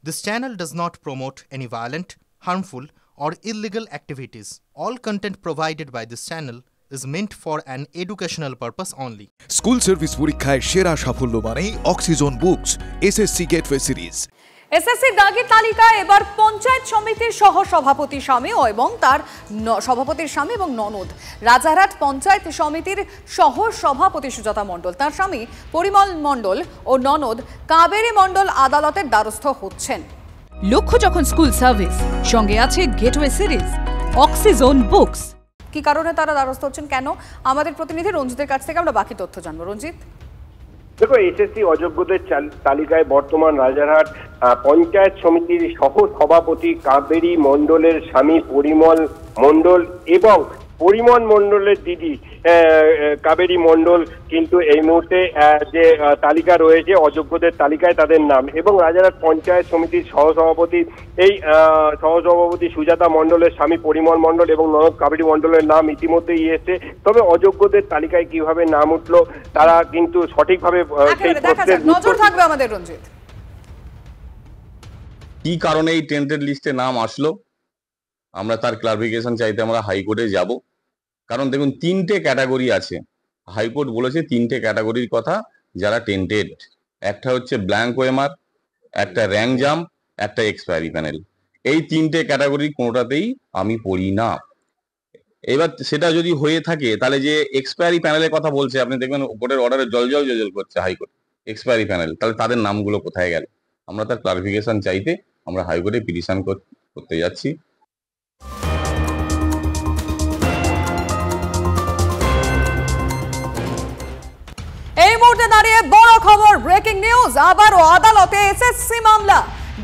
This channel does not promote any violent, harmful, or illegal activities. All content provided by this channel is meant for an educational purpose only. School service পরীক্ষায় সেরা সাফল্য মানেই oxygen books SSC gateway series. SSC দাগের তালিকায় এবার পঞ্চায়েত সমিতির সহ সভাপতি স্বামী এবং তার সভাপতির স্বামী এবং ননদ। রাজারহাট পঞ্চায়েত সমিতির সহ সভাপতি সুজাতা মণ্ডল, তার স্বামী পরিমল মণ্ডল ও ননদ কাবেরী মণ্ডল আদালতের দ্বারস্থ হচ্ছেন। লক্ষ্য যখন স্কুল সার্ভিস, সঙ্গে আছে গেটওয়ে সিরিজ, অক্সিজন বুকস। কি কারণে তারা দ্বারস্থ হচ্ছেন, কেন, আমাদের প্রতিনিধি রঞ্জিতের কাছ থেকে আমরা বাকি তথ্য জানবো। রঞ্জিত, দেখো, এসএসসি অযোগ্যদের তালিকায় বর্তমান রাজারহাট পঞ্চায়েত সমিতির সহ সভাপতি কাবেরী মণ্ডলের স্বামী পরিমল মণ্ডল এবং পরিমল মণ্ডলের দিদি কাবেরী মণ্ডল কিন্তু এই মুহূর্তে যে তালিকা রয়েছে অযোগ্যদের তালিকায় তাদের নাম, এবং রাজারহাট পঞ্চায়েত সমিতির সহসভাপতি এই সহসভাপতি সুজাতা মণ্ডলের স্বামী পরিমল মণ্ডল এবং ননদ কাবেরী মণ্ডলের নাম ইতিমধ্যেই এসেছে। তবে অযোগ্যদের তালিকায় কিভাবে নাম উঠলো তারা কিন্তু সঠিকভাবে নজর থাকবে আমাদের। রঞ্জিত, কি কারণে এই টেন্টেড লিস্টে নাম আসলো আমরা তার ক্লারিফিকেশন চাইতে আমরা হাইকোর্টে যাব। কারণ দেখুন, তিনটে ক্যাটাগরি আছে, হাইকোর্ট বলেছে তিনটে ক্যাটাগরির কথা যারা টেন্টেড। একটা হচ্ছে ব্ল্যাঙ্ক ওয়েমার, একটা র্যাঙ্ক জাম্প, একটা এক্সপায়ারি প্যানেল। এই তিনটে ক্যাটাগরি কোনোটাতেই আমি পড়ি না। এবার সেটা যদি হয়ে থাকে তাহলে যে এক্সপায়ারি প্যানেলের কথা বলছে, আপনি দেখবেন কোর্টের অর্ডারে জল করছে হাইকোর্ট, এক্সপায়ারি প্যানেল, তাহলে তাদের নামগুলো কোথায় গেল? আমরা তার ক্লারিফিকেশন চাইতে আমরা হাইকোর্টে পিটিশন করতে যাচ্ছি। এই মুহূর্তে দাঁড়িয়ে বড় খবর, ব্রেকিং নিউজ, আবারও আদালতে এসএসসি মামলা।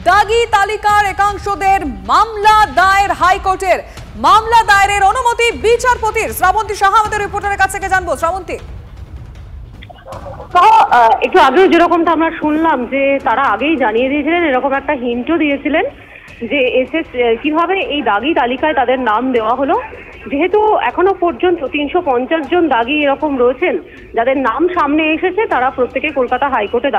দাগি তালিকার একাংশদের মামলা দায়ের হাইকোর্টের। মামলা দায়েরের অনুমতি বিচারপতির। শ্রাবন্তী সাহা আমাদের রিপোর্টারের কাছ থেকে জানবো। শ্রাবন্তী, একটু আগেও যেরকমটা আমরা শুনলাম যে তারা আগেই জানিয়ে দিয়েছিলেন, এরকম একটা হিন্টও দিয়েছিলেন যে কিভাবে এই দাগি তালিকায় তাদের নাম দেওয়া হলো। যেহেতু এখনো পর্যন্ত 350 জন দাগি এরকম রয়েছেন যাদের নাম সামনে এসেছে, তারা প্রত্যেকে কলকাতা হাইকোর্টে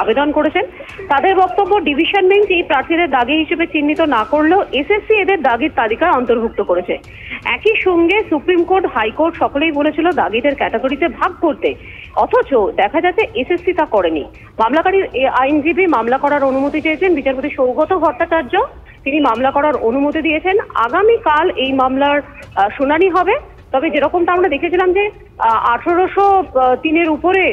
আবেদন করেছেন। তাদের বক্তব্য, ডিভিশন বেঞ্চ এই প্রার্থীদের দাগি হিসেবে চিহ্নিত না করলেও এসএসসি এদের দাগির তালিকায় অন্তর্ভুক্ত করেছে। একই সঙ্গে সুপ্রিম কোর্ট, হাইকোর্ট সকলেই বলেছিল দাগিদের ক্যাটাগরিতে ভাগ করতে, অথচ দেখা যাচ্ছে এসএসসি তা করেনি। মামলাকারীর আইনজীবী মামলা করার অনুমতি চেয়েছেন, বিচারপতি সৌগত ভট্টাচার্য তিনি মামলা করার অনুমতি দিয়েছেন। আগামীকাল এই মামলার শুনানি হবে। তবে যেরকমটা আমরা দেখেছিলাম যে 1803-এর উপরে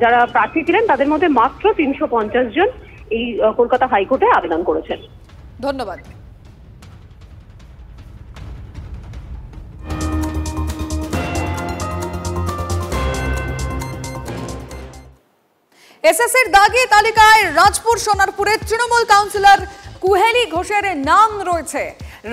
যারা প্রার্থী ছিলেন তাদের মধ্যে মাত্র 350 জন এই কলকাতা হাইকোর্টে আবেদন করেছেন। ধন্যবাদ। এসএসসির দাগি তালিকায় রাজপুর সোনারপুরের তৃণমূল কাউন্সিলর কুহেলি ঘোষের নাম রয়েছে।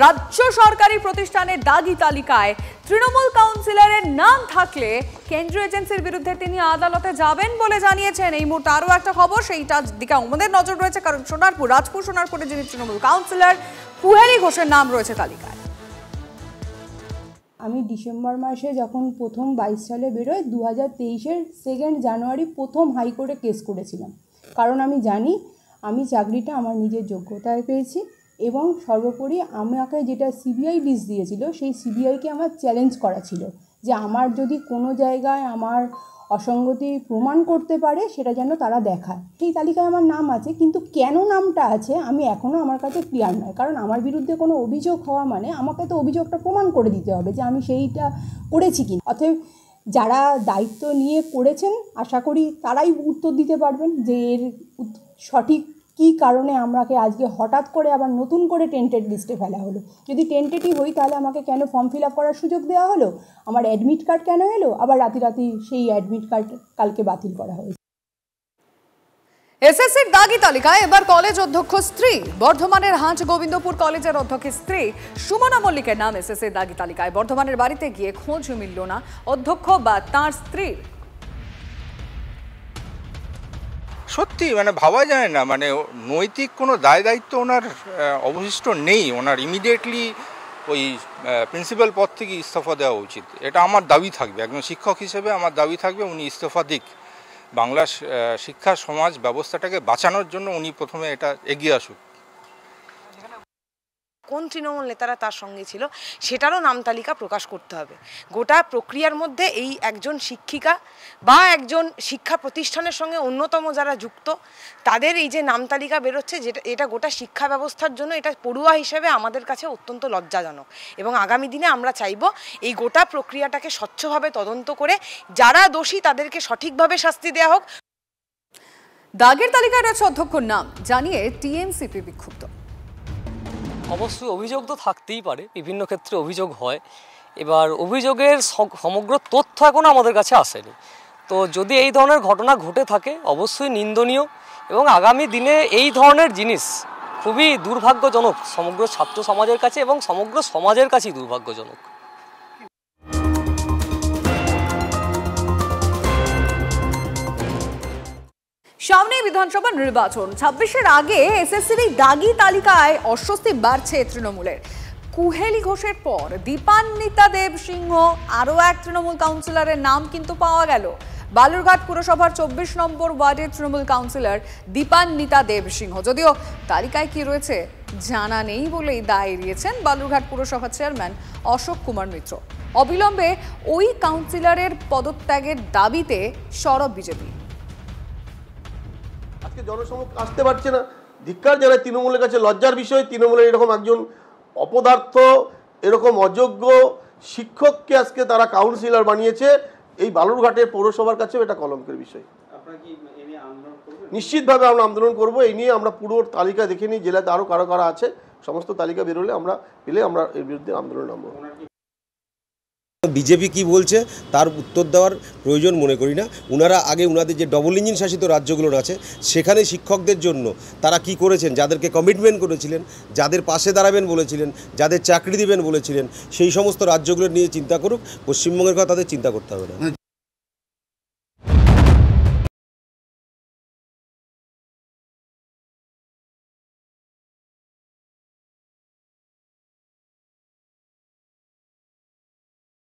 রাজ্য সরকারি প্রতিষ্ঠানের দাগি তালিকায় তৃণমূল কাউন্সিলরের নাম থাকলে কেন্দ্রীয় এজেন্সির বিরুদ্ধে তিনি আদালতে যাবেন বলে জানিয়েছেন। এই মুহূর্তে আরও একটা খবর, সেইটার দিকে আমাদের নজর রয়েছে, কারণ রাজপুর সোনারপুরে যিনি তৃণমূল কাউন্সিলর কুহেলি ঘোষের নাম রয়েছে তালিকায়। আমি ডিসেম্বর মাসে যখন প্রথম 22 সালে বেরোয়, 2023-এর 2 জানুয়ারি প্রথম হাইকোর্টে কেস করেছিলাম। কারণ আমি জানি আমি চাকরিটা আমার নিজের যোগ্যতায় পেয়েছি, এবং সর্বোপরি আমাকে যেটা সিবিআই লিস্ট দিয়েছিল সেই সিবিআইকে আমার চ্যালেঞ্জ করা ছিল যে আমার যদি কোনো জায়গায় আমার অসঙ্গতি প্রমাণ করতে পারে সেটা যেন তারা দেখায়। সেই তালিকায় আমার নাম আছে, কিন্তু কেন নামটা আছে আমি এখনও আমার কাছে ক্লিয়ার নয়। কারণ আমার বিরুদ্ধে কোনো অভিযোগ হওয়া মানে আমাকে তো অভিযোগটা প্রমাণ করে দিতে হবে যে আমি সেইটা করেছি কি। অতএব যারা দায়িত্ব নিয়ে করেছেন আশা করি তারাই উত্তর দিতে পারবেন যে এর সঠিক কী কারণে আমাকে আজকে হঠাৎ করে আবার নতুন করে টেন্টেড লিস্টে ফেলা হলো। যদি টেন্টেডই হই তাহলে আমাকে কেন ফর্ম ফিল আপ করার সুযোগ দেওয়া হলো, আমার অ্যাডমিট কার্ড কেন এলো, আবার রাতি সেই অ্যাডমিট কার্ড কালকে বাতিল করা হয়েছে। এসএসসির দাগি তালিকায় এবার কলেজ অধ্যক্ষ স্ত্রী। বর্ধমানের হাট গোবিন্দপুর কলেজের অধ্যক্ষের স্ত্রী সুমনা মল্লিকের নাম এসএসসির দাগি তালিকায়। বর্ধমানের বাড়িতে গিয়ে খোঁজ মিলল না অধ্যক্ষ বা তাঁর স্ত্রীর। সত্যি ভাবা যায় না, নৈতিক কোনো দায় দায়িত্ব ওনার অবশিষ্ট নেই। ওনার ইমিডিয়েটলি ওই প্রিন্সিপাল পদ থেকে ইস্তফা দেওয়া উচিত, এটা আমার দাবি থাকবে। একজন শিক্ষক হিসেবে আমার দাবি থাকবে উনি ইস্তফা দিক। বাংলা শিক্ষা সমাজ ব্যবস্থাটাকে বাঁচানোর জন্য উনি প্রথমে এটা এগিয়ে আসুক। কোন তৃণমূল নেতারা তার সঙ্গে ছিল সেটারও নাম তালিকা প্রকাশ করতে হবে। গোটা প্রক্রিয়ার মধ্যে এই একজন শিক্ষিকা বা একজন শিক্ষা প্রতিষ্ঠানের সঙ্গে অন্যতম যারা যুক্ত তাদের এই যে নাম তালিকা বেরোচ্ছে, যেটা এটা গোটা শিক্ষা ব্যবস্থার জন্য এটা পড়ুয়া হিসেবে আমাদের কাছে অত্যন্ত লজ্জাজনক। এবং আগামী দিনে আমরা চাইব এই গোটা প্রক্রিয়াটাকে স্বচ্ছভাবে তদন্ত করে যারা দোষী তাদেরকে সঠিকভাবে শাস্তি দেওয়া হোক। দাগের তালিকায় রয়েছে অধ্যক্ষর নাম জানিয়ে টিএমসিপি বিক্ষুব্ধ। অবশ্যই অভিযোগ তো থাকতেই পারে, বিভিন্ন ক্ষেত্রে অভিযোগ হয়। এবার অভিযোগের সমগ্র তথ্য এখনো আমাদের কাছে আসেনি। তো যদি এই ধরনের ঘটনা ঘটে থাকে অবশ্যই নিন্দনীয়, এবং আগামী দিনে এই ধরনের জিনিস খুবই দুর্ভাগ্যজনক সমগ্র ছাত্র সমাজের কাছে এবং সমগ্র সমাজের কাছেই দুর্ভাগ্যজনক। সামনে বিধানসভা নির্বাচন, 26-এর আগে এসএসসির এই দাগি তালিকায় অস্বস্তি বাড়ছে তৃণমূলের। কুহেলি ঘোষের পর দীপান্বিতা দেব সিংহ আরও এক তৃণমূল কাউন্সিলরের নাম কিন্তু পাওয়া গেল। বালুরঘাট পুরসভার 24 নম্বর ওয়ার্ডের তৃণমূল কাউন্সিলর দীপান্বিতা দেব সিংহ। যদিও তালিকায় কি রয়েছে জানা নেই বলেই দায় এড়িয়েছেন বালুরঘাট পুরসভার চেয়ারম্যান অশোক কুমার মিত্র। অবিলম্বে ওই কাউন্সিলরের পদত্যাগের দাবিতে সরব বিজেপি। আজকে জনসমুখ আসতে পারছে না, ধিক্কার জানায় তৃণমূলের কাছে, লজ্জার বিষয়। তৃণমূলের এরকম একজন অপদার্থ, এরকম অযোগ্য শিক্ষককে আজকে তারা কাউন্সিলর বানিয়েছে। এই বালুরঘাটের পৌরসভার কাছেও এটা কলঙ্কের বিষয়। নিশ্চিতভাবে আমরা আন্দোলন করব। এই নিয়ে আমরা পুরো তালিকা দেখে নিই, জেলাতে আরও কারো কারা আছে, সমস্ত তালিকা বেরোলে আমরা এর বিরুদ্ধে আন্দোলন নামবো। বিজেপি কি বলছে তার উত্তর দেওয়ার প্রয়োজন মনে করি না। ওনারা আগে ওনাদের যে ডবল ইঞ্জিন শাসিত রাজ্যগুলো আছে সেখানে শিক্ষকদের জন্য তারা কি করেছেন, যাদেরকে কমিটমেন্ট করেছিলেন, যাদের পাশে দাঁড়াবেন বলেছিলেন, যাদের চাকরি দিবেন বলেছিলেন, সেই সমস্ত রাজ্যগুলো নিয়ে চিন্তা করুক। পশ্চিমবঙ্গের কথা তাদের চিন্তা করতে হবে না।